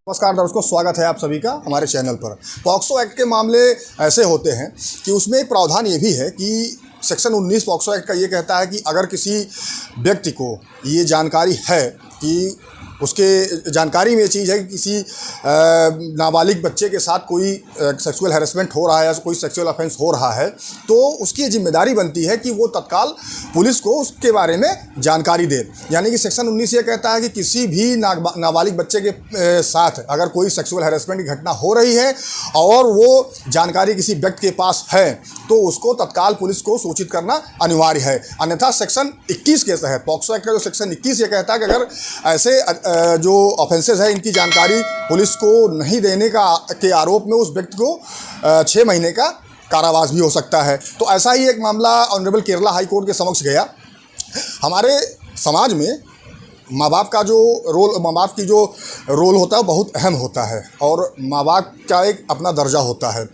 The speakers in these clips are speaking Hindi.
नमस्कार दर्शकों, स्वागत है आप सभी का हमारे चैनल पर। पॉक्सो एक्ट के मामले ऐसे होते हैं कि उसमें एक प्रावधान ये भी है कि सेक्शन 19 पॉक्सो एक्ट का ये कहता है कि अगर किसी व्यक्ति को ये जानकारी है कि उसके जानकारी में ये चीज़ है कि किसी नाबालिग बच्चे के साथ कोई सेक्सुअल हैरेसमेंट हो रहा है या कोई सेक्सुअल ऑफेंस हो रहा है, तो उसकी ये जिम्मेदारी बनती है कि वो तत्काल पुलिस को उसके बारे में जानकारी दे। यानी कि सेक्शन 19 ये कहता है कि किसी भी नाबालिग बच्चे के साथ अगर कोई सेक्सुअल हैरेसमेंट की घटना हो रही है और वो जानकारी किसी व्यक्ति के पास है तो उसको तत्काल पुलिस को सूचित करना अनिवार्य है। अन्यथा सेक्शन 21 के तहत पॉक्सो एक्ट का जो सेक्शन 21 ये कहता है कि अगर ऐसे जो ऑफेंसेस है इनकी जानकारी पुलिस को नहीं देने के आरोप में उस व्यक्ति को 6 महीने का कारावास भी हो सकता है। तो ऐसा ही एक मामला ऑनरेबल केरला हाई कोर्ट के समक्ष गया। हमारे समाज में माँ बाप का जो रोल होता है बहुत अहम होता है और माँ बाप का एक अपना दर्जा होता है।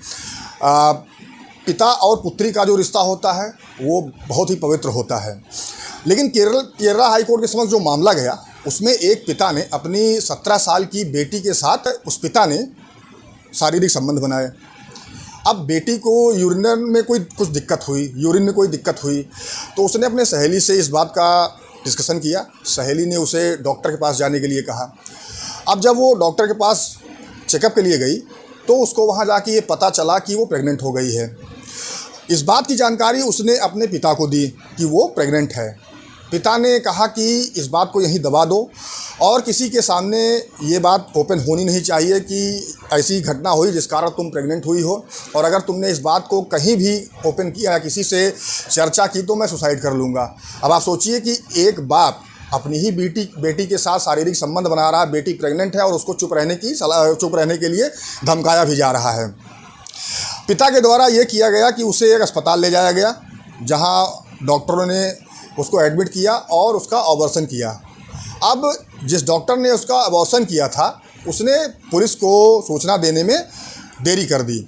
पिता और पुत्री का जो रिश्ता होता है वो बहुत ही पवित्र होता है। लेकिन केरला हाई कोर्ट के समक्ष जो मामला गया उसमें एक पिता ने अपनी 17 साल की बेटी के साथ उस पिता ने शारीरिक संबंध बनाए। अब बेटी को यूरिन में कोई दिक्कत हुई तो उसने अपने सहेली से इस बात का डिस्कशन किया। सहेली ने उसे डॉक्टर के पास जाने के लिए कहा। अब जब वो डॉक्टर के पास चेकअप के लिए गई तो उसको वहाँ जाके ये पता चला कि वो प्रेग्नेंट हो गई है। इस बात की जानकारी उसने अपने पिता को दी कि वो प्रेग्नेंट है। पिता ने कहा कि इस बात को यहीं दबा दो और किसी के सामने ये बात ओपन होनी नहीं चाहिए कि ऐसी घटना हुई जिस कारण तुम प्रेग्नेंट हुई हो, और अगर तुमने इस बात को कहीं भी ओपन किया या किसी से चर्चा की तो मैं सुसाइड कर लूँगा। अब आप सोचिए कि एक बाप अपनी ही बेटी के साथ शारीरिक संबंध बना रहा है, बेटी प्रेग्नेंट है और उसको चुप रहने के लिए धमकाया भी जा रहा है। पिता के द्वारा ये किया गया कि उसे एक अस्पताल ले जाया गया जहाँ डॉक्टरों ने उसको एडमिट किया और उसका ऑपरेशन किया। अब जिस डॉक्टर ने उसका ऑपरेशन किया था उसने पुलिस को सूचना देने में देरी कर दी।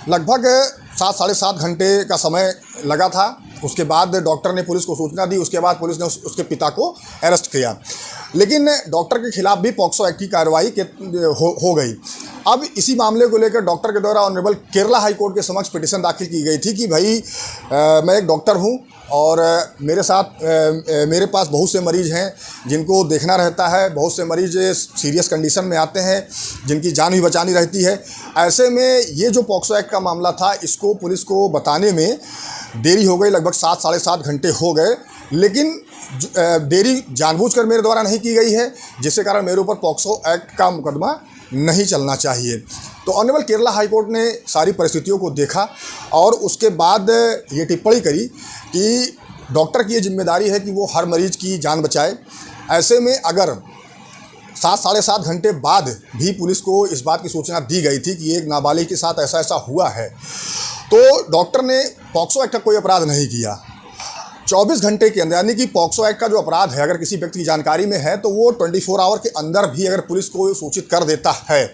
लगभग 7 साढ़े 7 घंटे का समय लगा था। उसके बाद डॉक्टर ने पुलिस को सूचना दी। उसके बाद पुलिस ने उसके पिता को अरेस्ट किया। लेकिन डॉक्टर के खिलाफ भी पॉक्सो एक्ट की कार्रवाई हो गई। अब इसी मामले को लेकर डॉक्टर के द्वारा ऑनरेबल केरला हाई कोर्ट के समक्ष पिटीशन दाखिल की गई थी कि भाई मैं एक डॉक्टर हूं और मेरे पास बहुत से मरीज़ हैं जिनको देखना रहता है। बहुत से मरीज़ सीरियस कंडीशन में आते हैं जिनकी जान भी बचानी रहती है। ऐसे में ये जो पॉक्सो एक्ट का मामला था इसको पुलिस को बताने में देरी हो गई। लगभग 7 साढ़े 7 घंटे हो गए। लेकिन देरी जानबूझकर मेरे द्वारा नहीं की गई है, जिसके कारण मेरे ऊपर पॉक्सो एक्ट का मुकदमा नहीं चलना चाहिए। तो ऑनरेबल केरला हाई कोर्ट ने सारी परिस्थितियों को देखा और उसके बाद ये टिप्पणी करी कि डॉक्टर की ये जिम्मेदारी है कि वो हर मरीज़ की जान बचाए। ऐसे में अगर 7 साढ़े 7 घंटे बाद भी पुलिस को इस बात की सूचना दी गई थी कि एक नाबालिग के साथ ऐसा हुआ है तो डॉक्टर ने पॉक्सो एक्ट का कोई अपराध नहीं किया। 24 घंटे के अंदर, यानी कि पॉक्सो एक्ट का जो अपराध है अगर किसी व्यक्ति की जानकारी में है तो वो 24 आवर के अंदर भी अगर पुलिस को सूचित कर देता है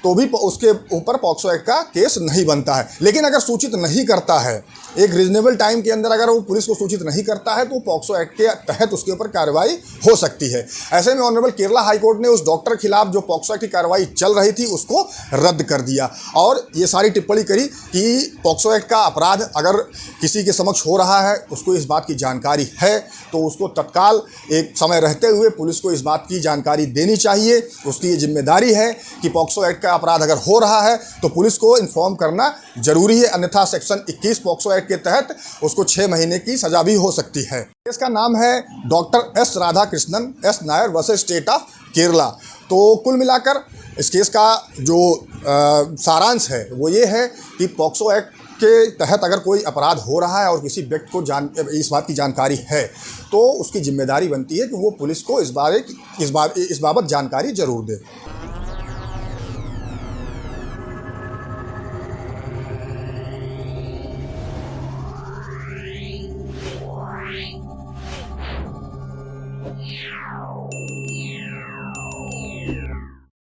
तो भी उसके ऊपर पॉक्सो एक्ट का केस नहीं बनता है। लेकिन अगर सूचित नहीं करता है, एक रीजनेबल टाइम के अंदर अगर वो पुलिस को सूचित नहीं करता है तो पॉक्सो एक्ट के तहत उसके ऊपर कार्रवाई हो सकती है। ऐसे में ऑनरेबल केरला हाई कोर्ट ने उस डॉक्टर के खिलाफ जो पॉक्सो एक्ट की कार्रवाई चल रही थी उसको रद्द कर दिया और ये सारी टिप्पणी करी कि पॉक्सो एक्ट का अपराध अगर किसी के समक्ष हो रहा है, उसको इस बात की जानकारी है तो उसको तत्काल एक समय रहते हुए पुलिस को इस बात की जानकारी देनी चाहिए। उसकी ये जिम्मेदारी है कि पॉक्सो एक्ट का अपराध अगर हो रहा है तो पुलिस को इन्फॉर्म करना जरूरी है। अन्यथा सेक्शन 21 पॉक्सो एक्ट के तहत उसको 6 महीने की सजा भी हो सकती है। इसका नाम है doctor S Radhakrishnan S Nair versus state of Kerala. तो कुल मिलाकर इस केस का जो सारांश है वो ये है कि पॉक्सो एक्ट के तहत अगर कोई अपराध हो रहा है और किसी व्यक्ति को इस बात की जानकारी है तो उसकी जिम्मेदारी बनती है कि वो पुलिस को इस बाबत जानकारी जरूर दे।